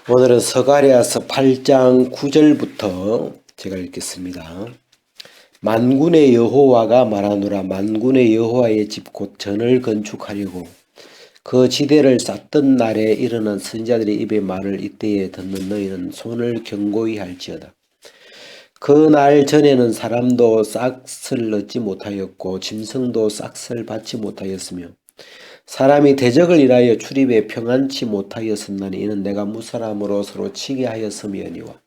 오늘은 스가랴서 8장 9절부터 제가 읽겠습니다. 만군의 여호와가 말하노라. 만군의 여호와의 집 곧 전을 건축하려고 그 지대를 쌓던 날에 일어난 선지자들의 입의 말을 이때에 듣는 너희는 손을 견고히 할지어다. 그 날 전에는 사람도 싹을 얻지 못하였고 짐승도 싹을 받지 못하였으며 사람이 대적을 일하여 출입에 평안치 못하였었나니 이는 내가 무사람으로 서로 치게 하였음이니와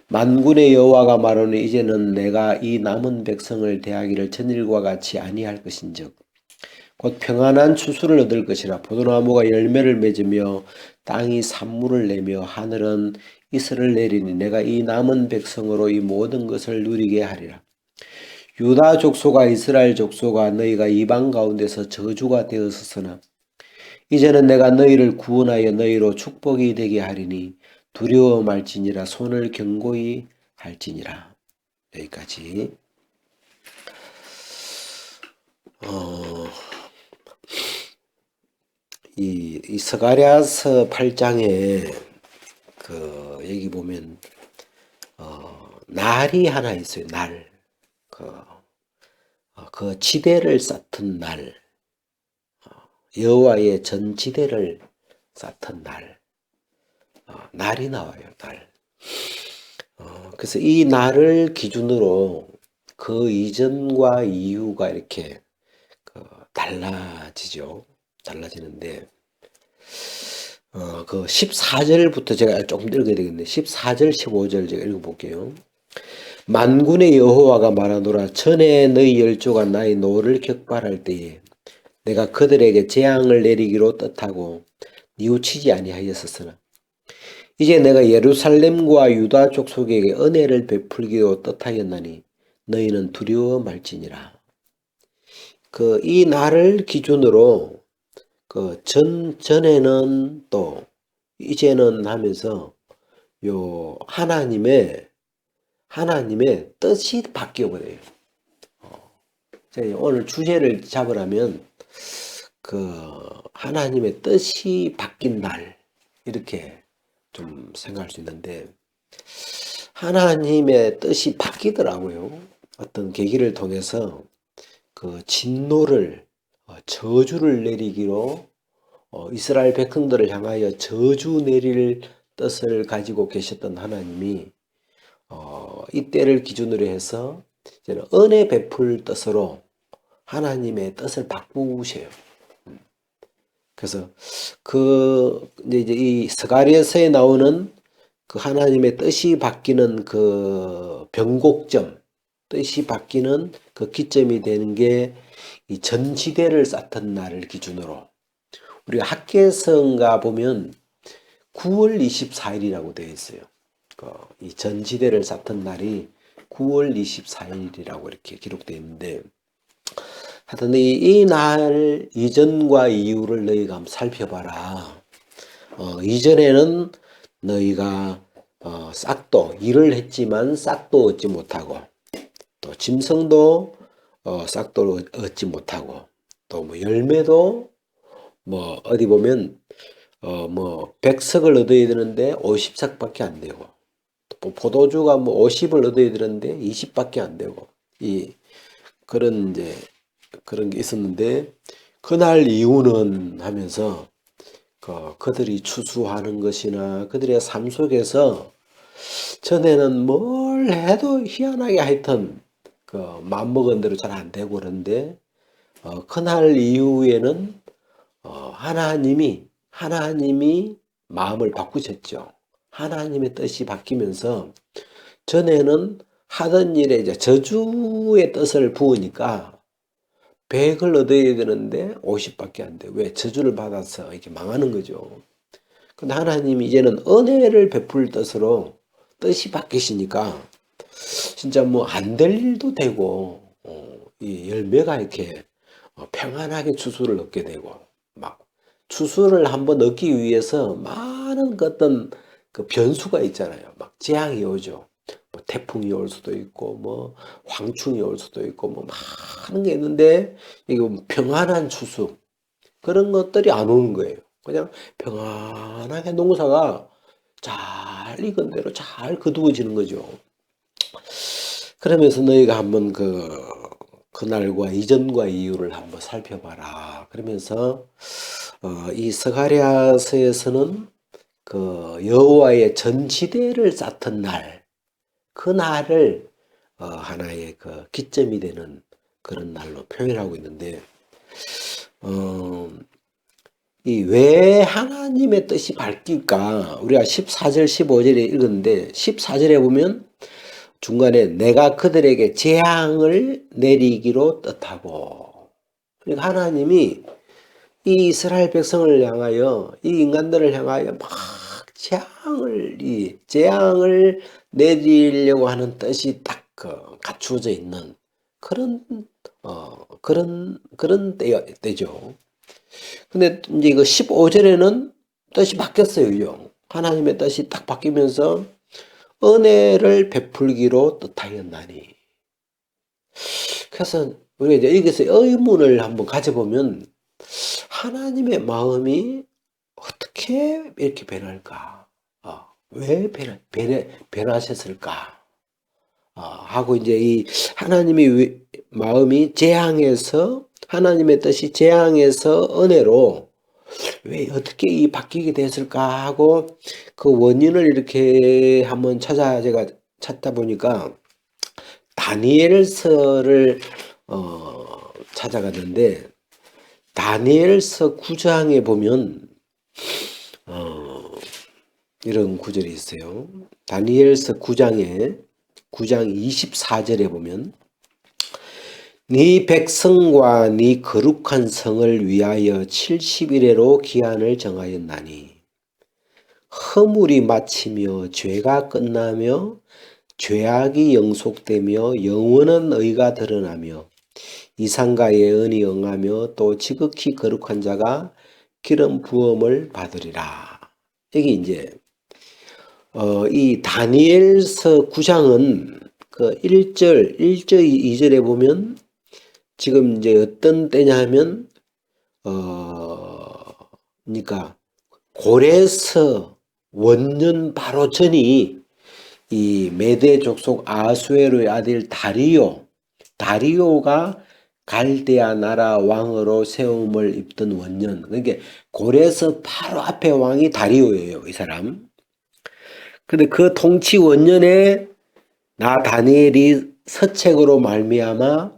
만군의 여호와가 말하노니 이제는 내가 이 남은 백성을 대하기를 전일과 같이 아니할 것인즉 곧 평안한 추수를 얻을 것이라. 포도나무가 열매를 맺으며 땅이 산물을 내며 하늘은 이슬을 내리니 내가 이 남은 백성으로 이 모든 것을 누리게 하리라. 유다 족속과 이스라엘 족속과 너희가 이방 가운데서 저주가 되었으나 이제는 내가 너희를 구원하여 너희로 축복이 되게 하리니 두려워 말지니라. 손을 견고히 할지니라. 여기까지. 이 스가랴서 8장에 여기 보면 날이 하나 있어요. 날. 그 지대를 쌓던 날. 여호와의 전 지대를 쌓던 날. 날이 나와요. 날. 그래서 이 날을 기준으로 그 이전과 이후가 이렇게 달라지죠. 달라지는데 그 14절부터 제가 조금 읽어야 되겠네. 14절 15절 제가 읽어볼게요. 만군의 여호와가 말하노라. 전에 너희 열조가 나의 노를 격발할 때에 내가 그들에게 재앙을 내리기로 뜻하고 뉘우치지 아니하였으나 이제 내가 예루살렘과 유다 족속에게 은혜를 베풀기로 뜻하였나니 너희는 두려워 말지니라. 이 날을 기준으로 전에는 또 이제는 하면서 요 하나님의 뜻이 바뀌어 버려요. 제가 오늘 주제를 잡으라면 하나님의 뜻이 바뀐 날 이렇게 좀 생각할 수 있는데 하나님의 뜻이 바뀌더라고요. 어떤 계기를 통해서 진노를 저주를 내리기로 이스라엘 백성들을 향하여 저주 내릴 뜻을 가지고 계셨던 하나님이 이때를 기준으로 해서 이제는 은혜 베풀 뜻으로 하나님의 뜻을 바꾸셔요. 그래서 이제 이 스가랴서에 나오는 하나님의 뜻이 바뀌는 변곡점, 뜻이 바뀌는 기점이 되는 게 이 전지대를 쌓던 날을 기준으로 우리가 학개성가 보면 9월 24일이라고 되어 있어요. 이 전지대를 쌓던 날이 9월 24일이라고 이렇게 기록되어 있는데 하여튼 이 날 이전과 이후를 너희가 한번 살펴봐라. 이전에는 너희가 싹도 일을 했지만 싹도 얻지 못하고 또 짐승도 싹도 얻지 못하고 또 뭐 열매도 뭐 어디 보면 뭐 100석을 얻어야 되는데 50석밖에 안 되고 또 포도주가 뭐 50을 얻어야 되는데 20밖에 안 되고 그런 게 있었는데 그날 이후는 하면서 그들이 추수하는 것이나 그들의 삶 속에서 전에는 뭘 해도 희한하게 하여튼 마음먹은 대로 잘 안 되고 그런데 그날 이후에는 하나님이 마음을 바꾸셨죠. 하나님의 뜻이 바뀌면서 전에는 하던 일에 이제 저주의 뜻을 부으니까 100을 얻어야 되는데 50밖에 안 돼. 왜? 저주를 받아서 이렇게 망하는 거죠. 근데 하나님이 이제는 은혜를 베풀 뜻으로 뜻이 바뀌시니까 진짜 뭐 안 될 일도 되고 이 열매가 이렇게 평안하게 추수를 얻게 되고 막 추수를 한번 얻기 위해서 많은 어떤 변수가 있잖아요. 막 재앙이 오죠. 뭐 태풍이 올 수도 있고 뭐 황충이 올 수도 있고 뭐 많은 게 있는데 이거 평안한 추수 그런 것들이 안 오는 거예요. 그냥 평안하게 농사가 잘 익은 대로 잘 거두어지는 거죠. 그러면서 너희가 한번 그날과 이전과 이후를 한번 살펴봐라. 그러면서 이 스가랴서에서는 그 여호와의 전지대를 쌓던 날, 그 날을 하나의 그 기점이 되는 그런 날로 표현하고 있는데, 이 왜 하나님의 뜻이 바뀔까? 우리가 14절, 15절에 읽었는데 14절에 보면 중간에 내가 그들에게 재앙을 내리기로 뜻하고, 그러니까 하나님이 이 이스라엘 백성을 향하여, 이 인간들을 향하여 막 재앙을 내리려고 하는 뜻이 딱 갖추어져 있는 그런 때죠. 근데 이제 이거 15절에는 뜻이 바뀌었어요. 그죠? 하나님의 뜻이 딱 바뀌면서 은혜를 베풀기로 뜻하였나니. 그래서 우리가 이제 여기서 의문을 한번 가져보면 하나님의 마음이 어떻게 이렇게 변할까? 왜 변하셨을까? 하고 이제 이 하나님의 마음이 하나님의 뜻이 재앙에서 은혜로 왜 어떻게 이 바뀌게 됐을까 하고 그 원인을 이렇게 한번 제가 찾다 보니까 다니엘서를 찾아갔는데, 다니엘서 9장에 보면 이런 구절이 있어요. 다니엘서 9장 24절에 보면 네 백성과 네 거룩한 성을 위하여 70일에로 기한을 정하였나니 허물이 마치며 죄가 끝나며 죄악이 영속되며 영원한 의가 드러나며 이상과 예언이 응하며 또 지극히 거룩한 자가 기름 부음을 받으리라. 여기 이제 이 다니엘서 9장은 그 1절, 2절에 보면 지금 이제 어떤 때냐 하면 그러니까 고레서 원년 바로 전이 이 메대 족속 아수에로의 아들 다리오가 갈대아 나라 왕으로 세움을 입던 원년. 그러니까 고레서 바로 앞에 왕이 다리오예요, 이 사람. 근데 그 통치 원년에 나 다니엘이 서책으로 말미암아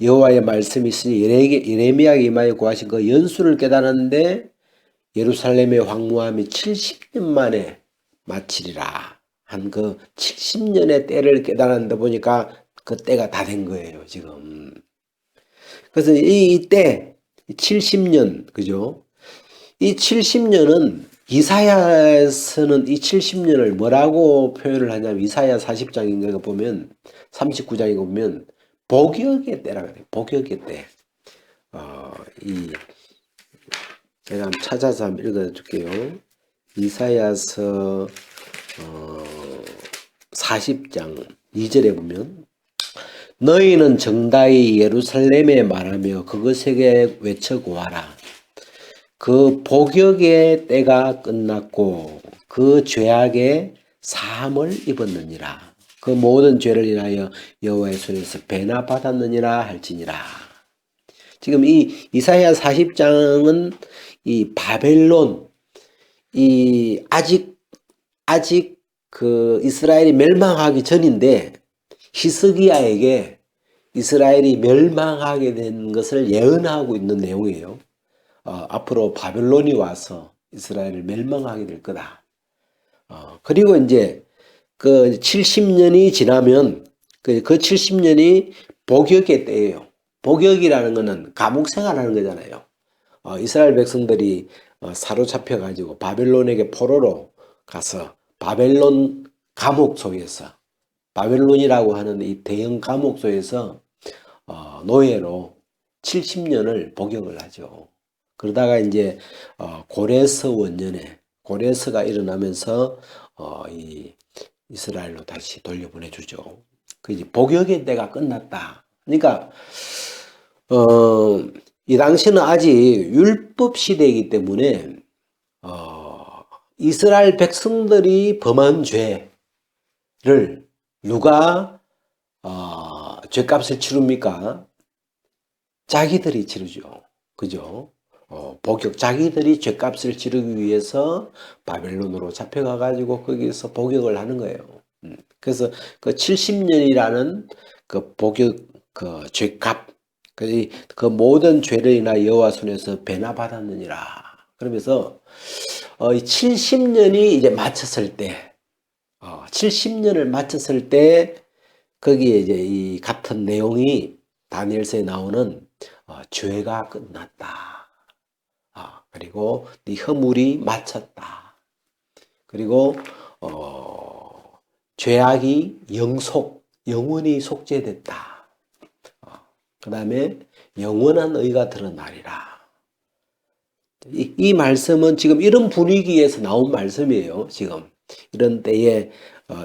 여호와의 말씀이 있으니 예레미야가 임하여 구하신 그 연수를 깨달았는데 예루살렘의 황무함이 70년 만에 마치리라 한 그 70년의 때를 깨달았는데 보니까 그 때가 다 된 거예요, 지금. 그래서 이때 70년, 그죠? 이 70년은 이사야서는 이 70년을 뭐라고 표현을 하냐면 이사야 40장인가 보면 39장에 보면 복역의 때라고 해요. 복역의 때. 제가 한번 찾아서 한번 읽어줄게요. 이사야서 40장 2절에 보면 너희는 정다이 예루살렘에 말하며 그것에게 외쳐 고하라. 그 복역의 때가 끝났고 그 죄악의 사함을 입었느니라. 그 모든 죄를 인하여 여호와의 손에서 배나 받았느니라 할지니라. 지금 이 이사야 40장은 이 바벨론, 아직 그 이스라엘이 멸망하기 전인데 히스기야에게 이스라엘이 멸망하게 된 것을 예언하고 있는 내용이에요. 앞으로 바벨론이 와서 이스라엘을 멸망하게 될 거다. 그리고 이제 그 70년이 지나면 그 70년이 복역의 때예요. 복역이라는 것은 감옥 생활하는 거잖아요. 이스라엘 백성들이 사로잡혀 가지고 바벨론에게 포로로 가서 바벨론 감옥 속에서, 바벨론이라고 하는 이 대형 감옥 속에서 노예로 70년을 복역을 하죠. 그러다가 이제 고레서 원년에 고레서가 일어나면서 이 이스라엘로 다시 돌려보내주죠. 그 이제 복역의 때가 끝났다. 그러니까 이 당시는 아직 율법 시대이기 때문에 이스라엘 백성들이 범한 죄를 누가 죄값을 치릅니까? 자기들이 치르죠. 그죠? 자기들이 죄값을 치르기 위해서 바벨론으로 잡혀가 가지고 거기서 복역을 하는 거예요. 그래서 그 70년이라는 그 복역 그 죄값 그 모든 죄를 인하여 여호와 손에서 배나받았느니라. 그러면서 이 70년이 이제 마쳤을 때 70년을 마쳤을 때 거기에 이제 이 같은 내용이 다니엘서에 나오는 죄가 끝났다. 그리고 네 허물이 마쳤다. 그리고 죄악이 영원히 속죄됐다. 그 다음에 영원한 의가 드러나리라. 이 말씀은 지금 이런 분위기에서 나온 말씀이에요. 지금 이런 때에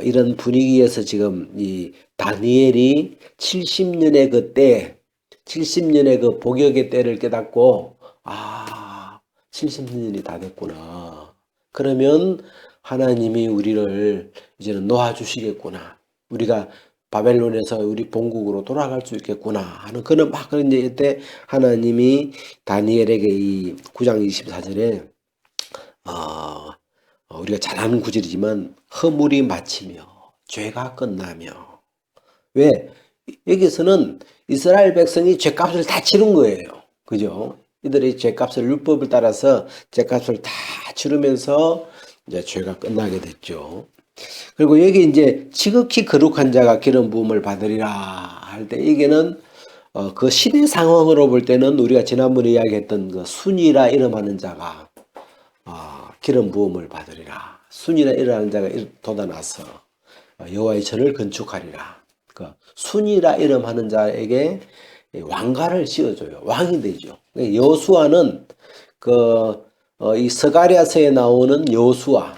이런 분위기에서 지금 이 다니엘이 70년의 그 때, 70년의 그 복역의 때를 깨닫고 70년이 다 됐구나. 그러면 하나님이 우리를 이제는 놓아주시겠구나. 우리가 바벨론에서 우리 본국으로 돌아갈 수 있겠구나 하는 그런 이제 이때 하나님이 다니엘에게 이 9장 24절에 우리가 잘 아는 구절이지만 허물이 마치며 죄가 끝나며 왜? 여기서는 이스라엘 백성이 죄값을 다 치른 거예요. 그죠? 이들이 죄값을 율법을 따라서 죄값을 다 치르면서 이제 죄가 끝나게 됐죠. 그리고 여기 이제 지극히 거룩한 자가 기름 부음을 받으리라 할 때 이게는 그 시대 상황으로 볼 때는 우리가 지난번에 이야기했던 그 순이라 이름하는 자가 기름 부음을 받으리라. 순이라 이름하는 자가 돋아나서 여호와의 전을 건축하리라. 그 순이라 이름하는 자에게 왕관을 씌워줘요. 왕이 되죠. 여호수아는 이 스가랴서에 나오는 여호수아는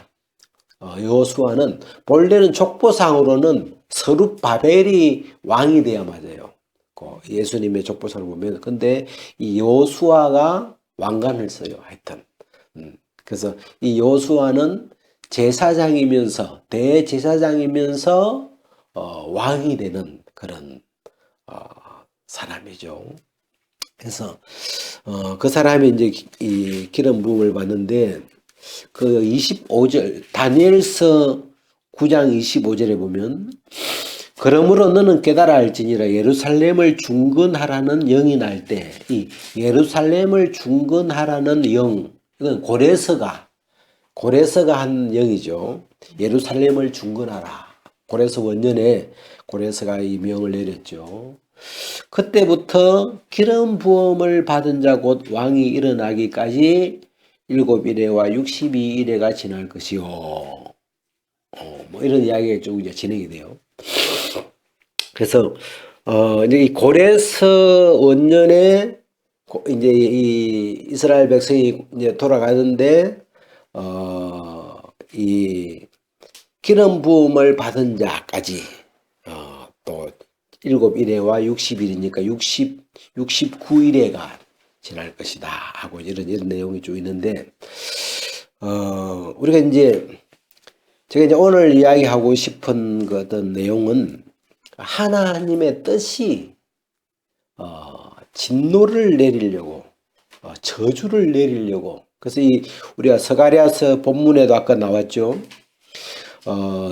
본래는 족보상으로는 스룹바벨이 왕이 돼야 맞아요. 예수님의 족보상을 보면 근데 이 여호수아가 왕관을 써요. 하여튼 그래서 이 여호수아는 제사장이면서 대제사장이면서 왕이 되는 그런 사람이죠. 그래서 그 사람이 이제 이 기름 부음을 받는데 그 25절 다니엘서 9장 25절에 보면 그러므로 너는 깨달아 알지니라 예루살렘을 중건하라는 영이 날 때 이 예루살렘을 중건하라는 영 이건 고레서가 한 영이죠. 예루살렘을 중건하라. 고레서 원년에 고레서가 이 명을 내렸죠. 그때부터 기름 부음을 받은 자 곧 왕이 일어나기까지 7일에와 62일에가 지날 것이요. 뭐 이런 이야기가 쭉 이제 진행이 돼요. 그래서 이제 이 고레서 원년에 이제 이 이스라엘 백성이 이제 돌아가는데 이 기름 부음을 받은 자까지 또 7일에와 60일이니까 69일에가 지날 것이다 하고 이런 내용이 쭉 있는데 우리가 이제 제가 이제 오늘 이야기하고 싶은 그 어떤 내용은 하나님의 뜻이 진노를 내리려고 저주를 내리려고 그래서 우리가 스가랴서 본문에도 아까 나왔죠.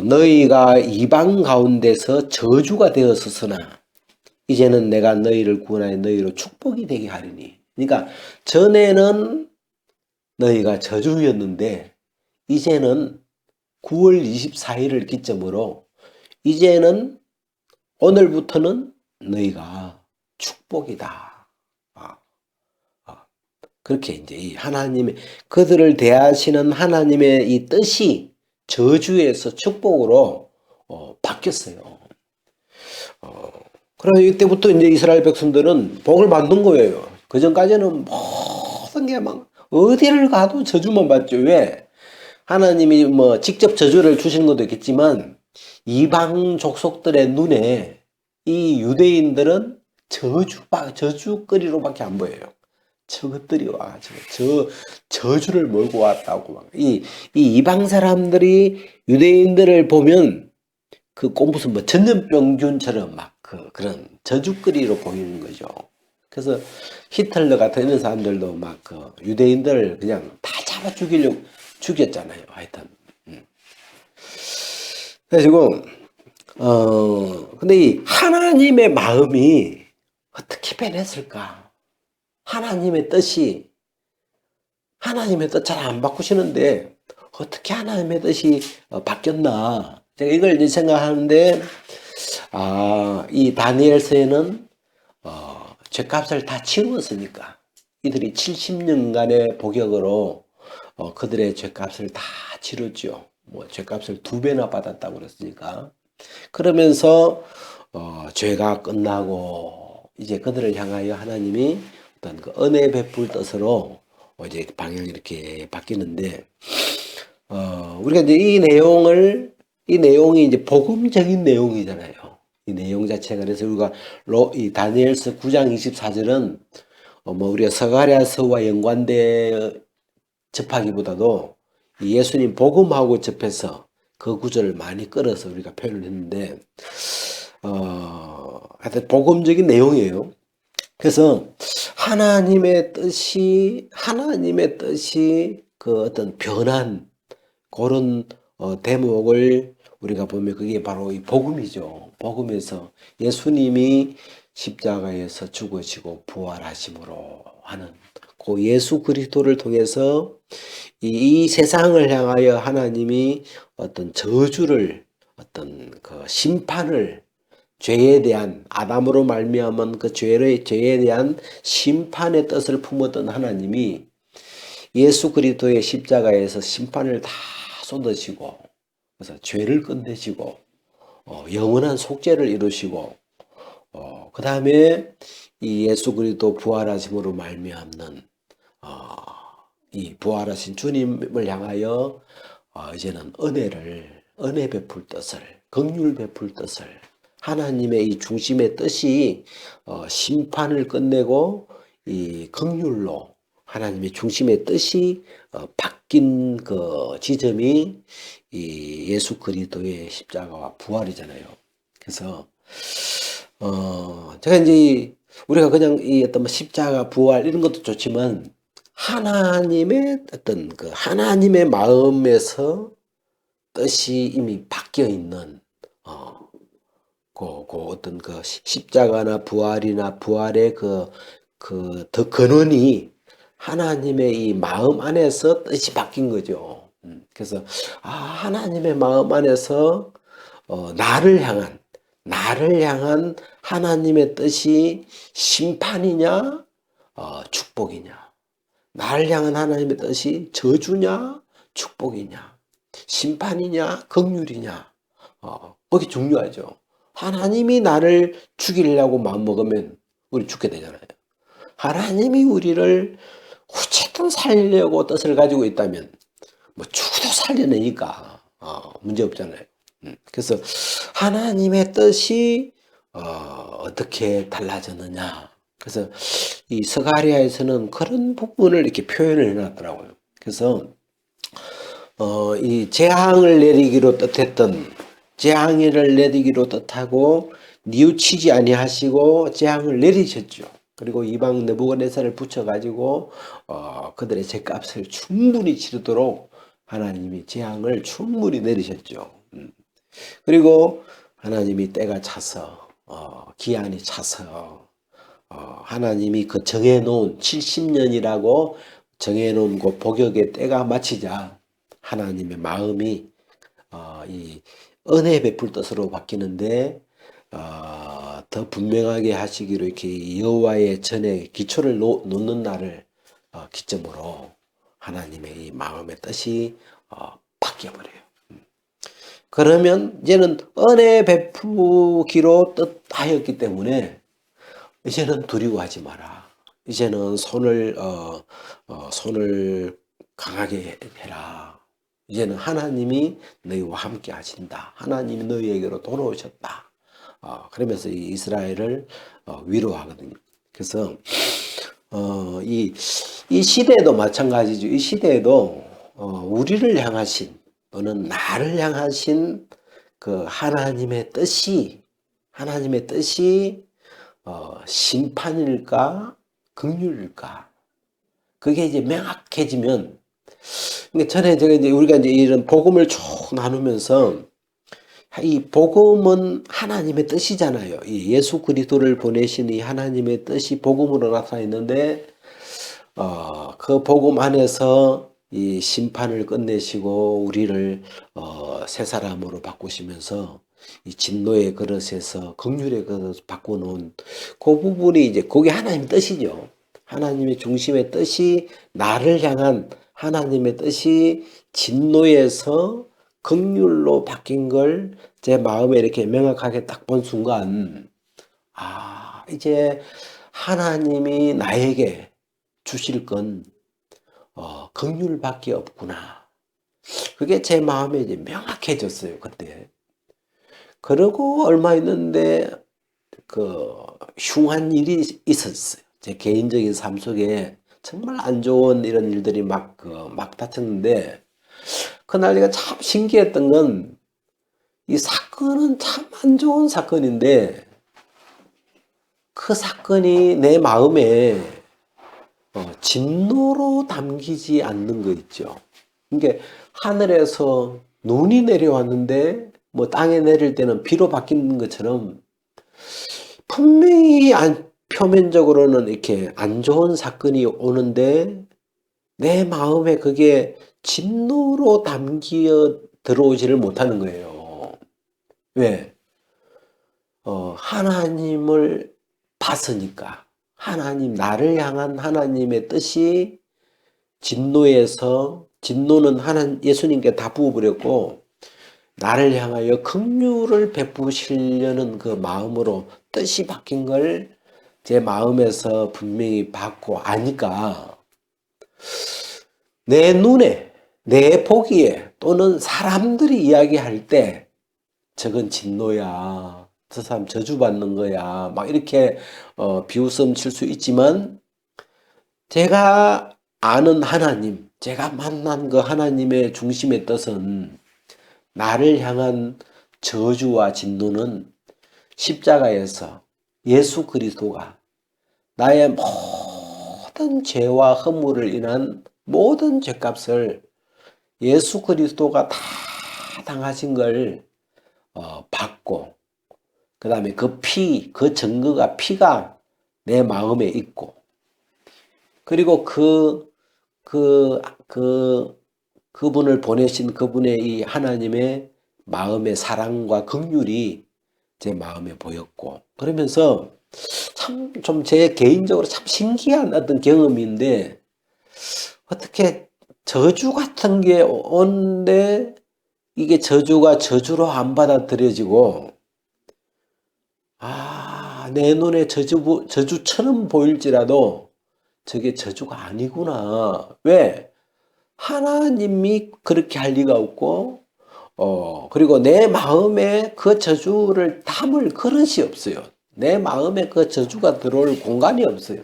너희가 이방 가운데서 저주가 되었으나 이제는 내가 너희를 구원하여 너희로 축복이 되게 하리니. 그러니까 전에는 너희가 저주였는데 이제는 9월 24일을 기점으로 이제는 오늘부터는 너희가 축복이다. 그렇게 이제 이 하나님의 그들을 대하시는 하나님의 이 뜻이 저주에서 축복으로 바뀌었어요. 그래서 이때부터 이제 이스라엘 백성들은 복을 받는 거예요. 그 전까지는 모든 게 막 어디를 가도 저주만 받죠. 왜? 하나님이 뭐 직접 저주를 주시는 것도 있겠지만 이방 족속들의 눈에 이 유대인들은 저주거리로밖에 안 보여요. 저것들이 와가지고 저주를 몰고 왔다고 막. 이 이방 사람들이 유대인들을 보면 그 꼭 무슨 뭐 전염병균처럼 막 그런 저주거리로 보이는 거죠. 그래서 히틀러 같은 이런 사람들도 막 그 유대인들을 그냥 다 잡아 죽이려고 죽였잖아요. 하여튼. 그래가지고 근데 이 하나님의 마음이 어떻게 변했을까? 하나님의 뜻이 하나님의 뜻 잘 안 바꾸시는데 어떻게 하나님의 뜻이 바뀌었나? 제가 이걸 이제 생각하는데 이 다니엘서에는 죄값을 다 치웠으니까 이들이 70년간의 복역으로 그들의 죄값을 다 치렀죠. 뭐 죄값을 2배나 받았다고 그랬으니까. 그러면서 죄가 끝나고 이제 그들을 향하여 하나님이 어떤 그 은혜 베풀 뜻으로 이제 방향이 이렇게 바뀌는데 우리가 이제 이 내용이 이제 복음적인 내용이잖아요. 이 내용 자체가. 그래서 우리가 이 다니엘서 9장 24절은 뭐 우리가 스가랴서와 연관돼 접하기보다도 예수님 복음하고 접해서 그 구절을 많이 끌어서 우리가 표현을 했는데 하여튼 복음적인 내용이에요. 그래서 하나님의 뜻이 그 어떤 변한 그런 대목을 우리가 보면 그게 바로 이 복음이죠. 복음에서 예수님이 십자가에서 죽으시고 부활하심으로 하는 그 예수 그리스도를 통해서 이 세상을 향하여 하나님이 어떤 저주를 어떤 그 심판을 죄에 대한 아담으로 말미암은 그 죄에 대한 심판의 뜻을 품었던 하나님이 예수 그리스도의 십자가에서 심판을 다 쏟으시고 그래서 죄를 끝내시고 영원한 속죄를 이루시고 그 다음에 이 예수 그리스도 부활하심으로 말미암는 이 부활하신 주님을 향하여 이제는 은혜 베풀 뜻을 긍휼 베풀 뜻을 하나님의 이 중심의 뜻이 심판을 끝내고 이 긍휼로 하나님의 중심의 뜻이 바뀐 그 지점이 이 예수 그리스도의 십자가와 부활이잖아요. 그래서 제가 이제 우리가 그냥 이 어떤 십자가 부활 이런 것도 좋지만 하나님의 어떤 그 하나님의 마음에서 뜻이 이미 바뀌어 있는 그 어떤 그 십자가나 부활이나 부활의 더 근원이 하나님의 이 마음 안에서 뜻이 바뀐 거죠. 그래서 하나님의 마음 안에서 나를 향한 하나님의 뜻이 심판이냐 축복이냐, 나를 향한 하나님의 뜻이 저주냐 축복이냐, 심판이냐 긍휼이냐, 그게 중요하죠. 하나님이 나를 죽이려고 마음먹으면 우리 죽게 되잖아요. 하나님이 우리를 어쨌든 살리려고 뜻을 가지고 있다면 뭐 죽어도 살려내니까 문제 없잖아요. 그래서 하나님의 뜻이 어떻게 달라졌느냐. 그래서 이 스가랴에서는 그런 부분을 이렇게 표현을 해놨더라고요. 그래서 이 재앙을 내리기로 뜻하고 뉘우치지 아니하시고 재앙을 내리셨죠. 그리고 이방 느부갓네살을 붙여가지고 그들의 죄값을 충분히 치르도록 하나님이 재앙을 충분히 내리셨죠. 그리고 하나님이 때가 차서 기한이 차서 하나님이 그 정해놓은 70년이라고 정해놓은 그 복역의 때가 마치자 하나님의 마음이 이 은혜 베풀 뜻으로 바뀌는데 더 분명하게 하시기로 이렇게 여호와의 전에 기초를 놓는 날을 기점으로 하나님의 이 마음의 뜻이 바뀌어버려요. 그러면 이제는 은혜 베푸기로 뜻하였기 때문에 이제는 두려워하지 마라. 이제는 손을 강하게 해라. 이제는 하나님이 너희와 함께 하신다. 하나님이 너희에게로 돌아오셨다. 그러면서 이 이스라엘을 위로하거든요. 그래서 이 시대에도 마찬가지죠. 이 시대에도 우리를 향하신 또는 나를 향하신 그 하나님의 뜻이 심판일까 긍휼일까? 그게 이제 명확해지면, 그러니까 전에 제가 이제 우리가 이제 이런 복음을 쭉 나누면서 이 복음은 하나님의 뜻이잖아요. 이 예수 그리스도를 보내신 이 하나님의 뜻이 복음으로 나타나 있는데, 그 복음 안에서 이 심판을 끝내시고 우리를 새 사람으로 바꾸시면서 이 진노의 그릇에서 긍휼의 그릇을 바꾸는 그 부분이 이제 그게 하나님의 뜻이죠. 하나님의 중심의 뜻이 나를 향한 하나님의 뜻이 진노에서 긍휼로 바뀐 걸 제 마음에 이렇게 명확하게 딱 본 순간, 이제 하나님이 나에게 주실 건 긍휼밖에 없구나. 그게 제 마음에 이제 명확해졌어요, 그때. 그러고 얼마 있는데 그 흉한 일이 있었어요. 제 개인적인 삶 속에 정말 안 좋은 이런 일들이 막 닥쳤는데, 그날 내가 참 신기했던 건, 이 사건은 참 안 좋은 사건인데 그 사건이 내 마음에 진노로 담기지 않는 거 있죠. 그러니까 하늘에서 눈이 내려왔는데 뭐 땅에 내릴 때는 비로 바뀌는 것처럼 분명히 표면적으로는 이렇게 안 좋은 사건이 오는데 내 마음에 그게 진노로 담겨 들어오지를 못하는 거예요. 왜? 하나님을 봤으니까. 나를 향한 하나님의 뜻이 진노는 예수님께 다 부어버렸고, 나를 향하여 긍휼을 베푸시려는 그 마음으로 뜻이 바뀐 걸 제 마음에서 분명히 봤고 아니까, 내 눈에, 내 보기에 또는 사람들이 이야기할 때 저건 진노야, 저 사람 저주받는 거야, 막 이렇게 비웃음 칠 수 있지만, 제가 아는 하나님, 제가 만난 그 하나님의 중심의 뜻은, 나를 향한 저주와 진노는 십자가에서 예수 그리스도가 나의 모든 죄와 허물을 인한 모든 죄값을 예수 그리스도가 다 당하신 걸 받고, 그 다음에 그 증거가 피가 내 마음에 있고, 그리고 그분을 보내신 그분의 이 하나님의 마음의 사랑과 긍휼이 제 마음에 보였고, 그러면서 참 좀 제 개인적으로 참 신기한 어떤 경험인데, 어떻게 저주 같은 게 오는데 이게 저주가 저주로 안 받아들여지고, 내 눈에 저주처럼 보일지라도 저게 저주가 아니구나. 왜? 하나님이 그렇게 할 리가 없고, 그리고 내 마음에 그 저주를 담을 그릇이 없어요. 내 마음에 그 저주가 들어올 공간이 없어요.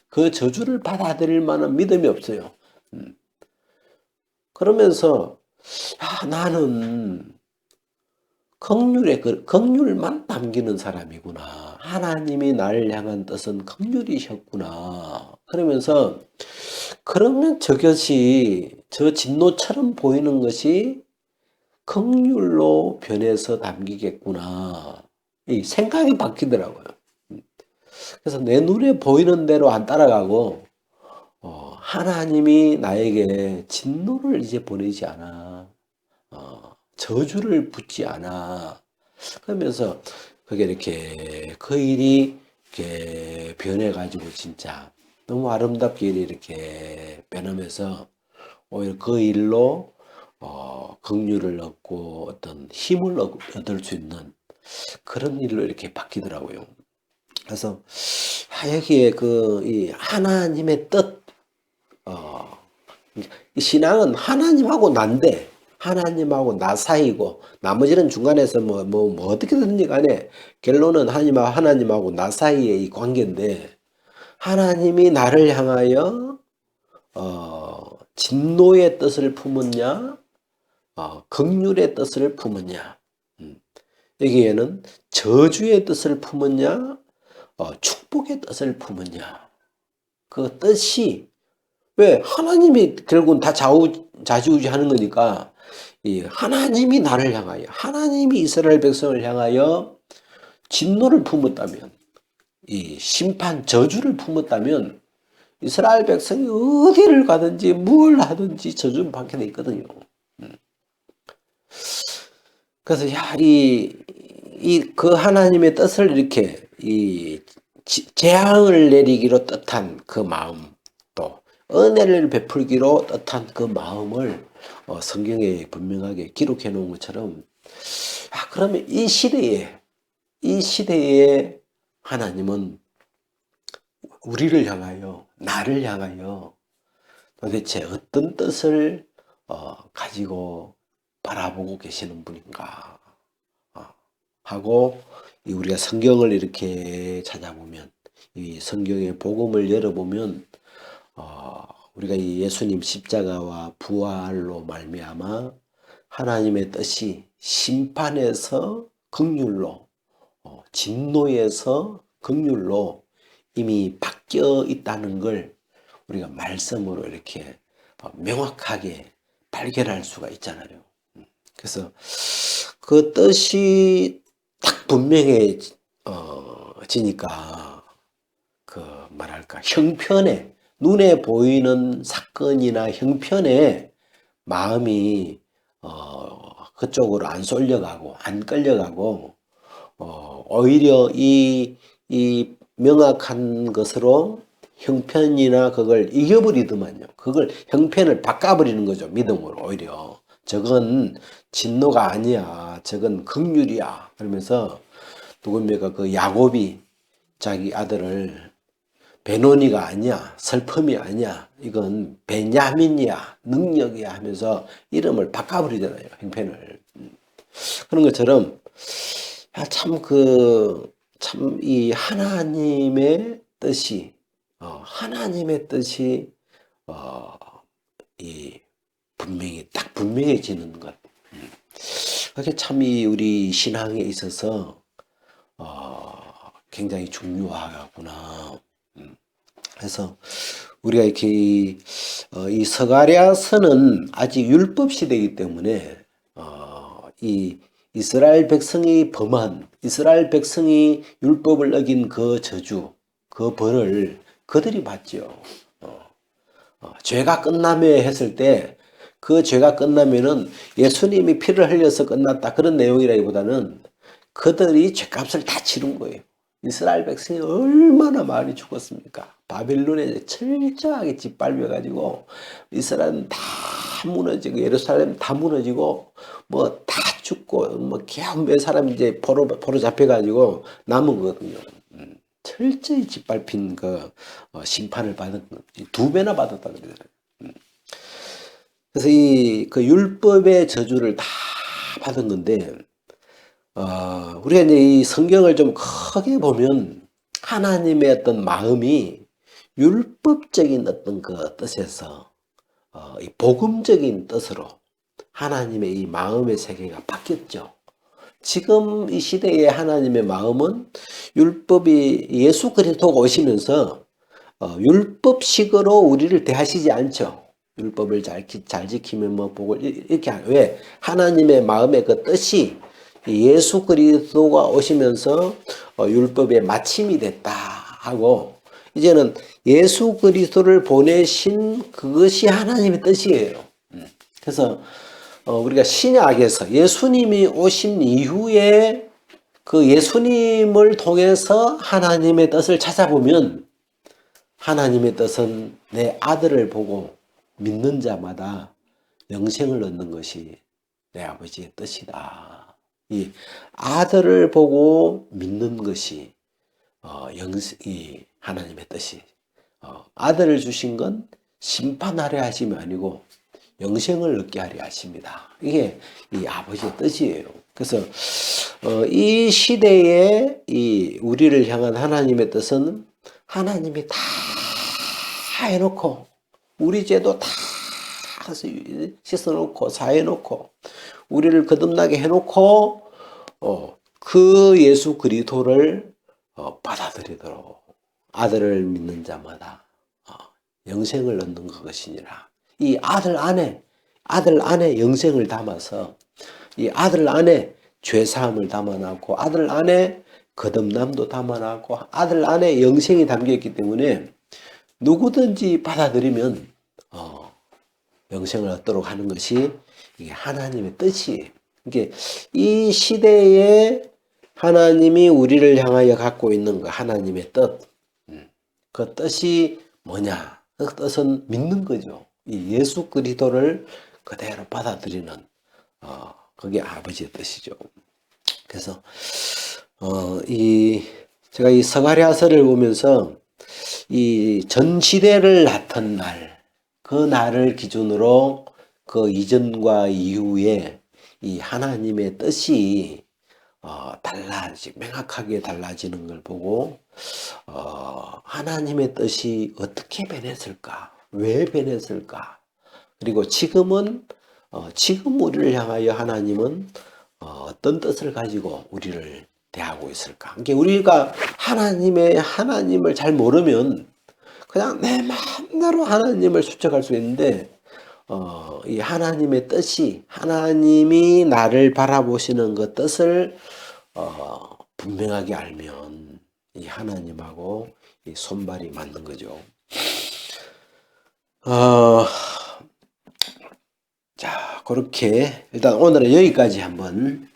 그 저주를 받아들일 만한 믿음이 없어요. 그러면서 나는 긍휼만 담기는 사람이구나. 하나님이 나를 향한 뜻은 긍휼이셨구나. 그러면서 그러면 저것이 저 진노처럼 보이는 것이 긍휼로 변해서 담기겠구나. 이 생각이 바뀌더라고요. 그래서 내 눈에 보이는 대로 안 따라가고 하나님이 나에게 진노를 이제 보내지 않아. 저주를 붓지 않아. 그러면서 그게 이렇게 그 일이 이렇게 변해가지고 진짜 너무 아름답게 이렇게 변하면서 오히려 그 일로 긍휼을 얻고 어떤 힘을 얻을 수 있는 그런 일로 이렇게 바뀌더라고요. 그래서 여기에 이 하나님의 뜻, 이 신앙은 하나님하고 난데, 하나님하고 나 사이고, 나머지는 중간에서 어떻게든지 간에 결론은 하나님하고 나 사이의 이 관계인데, 하나님이 나를 향하여 진노의 뜻을 품었냐, 긍휼의 뜻을 품었냐. 여기에는 저주의 뜻을 품었냐, 축복의 뜻을 품었냐. 그 뜻이 왜 하나님이 결국은 다 좌지우지하는 거니까 이 하나님이 나를 향하여, 하나님이 이스라엘 백성을 향하여 진노를 품었다면, 이 심판 저주를 품었다면 이스라엘 백성이 어디를 가든지 뭘 하든지 저주를 받게 돼 있거든요. 그래서 그 하나님의 뜻을 이렇게 재앙을 내리기로 뜻한 그 마음, 또 은혜를 베풀기로 뜻한 그 마음을 성경에 분명하게 기록해 놓은 것처럼, 그러면 이 시대에 하나님은 우리를 향하여, 나를 향하여 도대체 어떤 뜻을 가지고 바라보고 계시는 분인가 하고, 우리가 성경을 이렇게 찾아보면, 이 성경의 복음을 열어보면 우리가 이 예수님 십자가와 부활로 말미암아 하나님의 뜻이 심판에서 긍휼로, 진노에서 긍휼로 이미 바뀌어 있다는 걸 우리가 말씀으로 이렇게 명확하게 발견할 수가 있잖아요. 그래서 그 뜻이 딱 분명해지니까 그 뭐랄까, 형편에, 눈에 보이는 사건이나 형편에 마음이 그쪽으로 안 쏠려가고 안 끌려가고, 오히려 이 명확한 것으로 형편이나 그걸 이겨버리더만요. 그걸 형편을 바꿔버리는 거죠. 믿음으로. 오히려 저건 진노가 아니야, 저건 긍휼이야 그러면서, 누굽니까, 그 야곱이 자기 아들을 베노니가 아니야, 슬픔이 아니야, 이건 베냐민이야, 능력이야 하면서 이름을 바꿔버리잖아요, 형편을. 그런 것처럼 참 이 하나님의 뜻이 분명히 딱 분명해지는 것. 그게 참 우리 신앙에 있어서 굉장히 중요하구나. 그래서 우리가 이렇게 이 스가랴서는 아직 율법 시대이기 때문에 이 이스라엘 백성이 율법을 어긴 그 저주, 그 벌을 그들이 받죠. 죄가 끝나며 했을 때, 그 죄가 끝나면은 예수님이 피를 흘려서 끝났다, 그런 내용이라기보다는 그들이 죄값을 다 치른 거예요. 이스라엘 백성이 얼마나 많이 죽었습니까? 바빌론에 철저하게 짓밟혀가지고 이스라엘은 다 무너지고, 예루살렘 다 무너지고, 뭐 다 죽고, 뭐 겨우 몇 사람 이제 포로 잡혀가지고 남은 거거든요. 철저히 짓밟힌 그 심판을 받은, 2배나 받았다 그러잖아요. 그래서 그 율법의 저주를 다 받은 건데, 우리가 이제 이 성경을 좀 크게 보면 하나님의 어떤 마음이 율법적인 어떤 그 뜻에서 이 복음적인 뜻으로 하나님의 이 마음의 세계가 바뀌었죠. 지금 이 시대의 하나님의 마음은 율법이, 예수 그리스도가 오시면서 율법식으로 우리를 대하시지 않죠. 율법을 잘 지키면 뭐 복을 이렇게 왜? 하나님의 마음의 그 뜻이 예수 그리스도가 오시면서 율법의 마침이 됐다 하고, 이제는 예수 그리스도를 보내신 그것이 하나님의 뜻이에요. 그래서 우리가 신약에서 예수님이 오신 이후에 그 예수님을 통해서 하나님의 뜻을 찾아보면, 하나님의 뜻은 내 아들을 보고 믿는 자마다 영생을 얻는 것이 내 아버지의 뜻이다. 이 아들을 보고 믿는 것이 이 하나님의 뜻이, 아들을 주신 건 심판하려 하심이 아니고 영생을 얻게 하려 하십니다. 이게 이 아버지의 뜻이에요. 그래서 이 시대에 이 우리를 향한 하나님의 뜻은 하나님이 다 해놓고 우리 죄도 다 씻어놓고 사해놓고 우리를 거듭나게 해놓고 그 예수 그리스도를 받아들이도록 아들을 믿는 자마다 영생을 얻는 것이니라. 이 아들 안에 영생을 담아서 이 아들 안에 죄사함을 담아놨고 아들 안에 거듭남도 담아놨고 아들 안에 영생이 담겨있기 때문에 누구든지 받아들이면 영생을 얻도록 하는 것이 이게 하나님의 뜻이에요. 이게 이 시대에 하나님이 우리를 향하여 갖고 있는 그 하나님의 뜻, 그 뜻이 뭐냐? 그 뜻은 믿는 거죠. 이 예수 그리스도를 그대로 받아들이는 그게 아버지의 뜻이죠. 그래서 제가 이 스가랴서를 보면서 이 전 시대를 낳던 날, 그 날을 기준으로 그 이전과 이후에 이 하나님의 뜻이 명확하게 달라지는 걸 보고 하나님의 뜻이 어떻게 변했을까? 왜 변했을까? 그리고 지금 우리를 향하여 하나님은 어떤 뜻을 가지고 우리를 대하고 있을까? 그러니까 우리가 하나님을 잘 모르면 그냥 내 마음대로 하나님을 추측할 수 있는데 이 하나님의 뜻이 하나님이 나를 바라보시는 그 뜻을 분명하게 알면 이 하나님하고 이 손발이 맞는 거죠. 자, 그렇게 일단 오늘은 여기까지 한번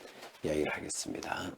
이야기를 하겠습니다.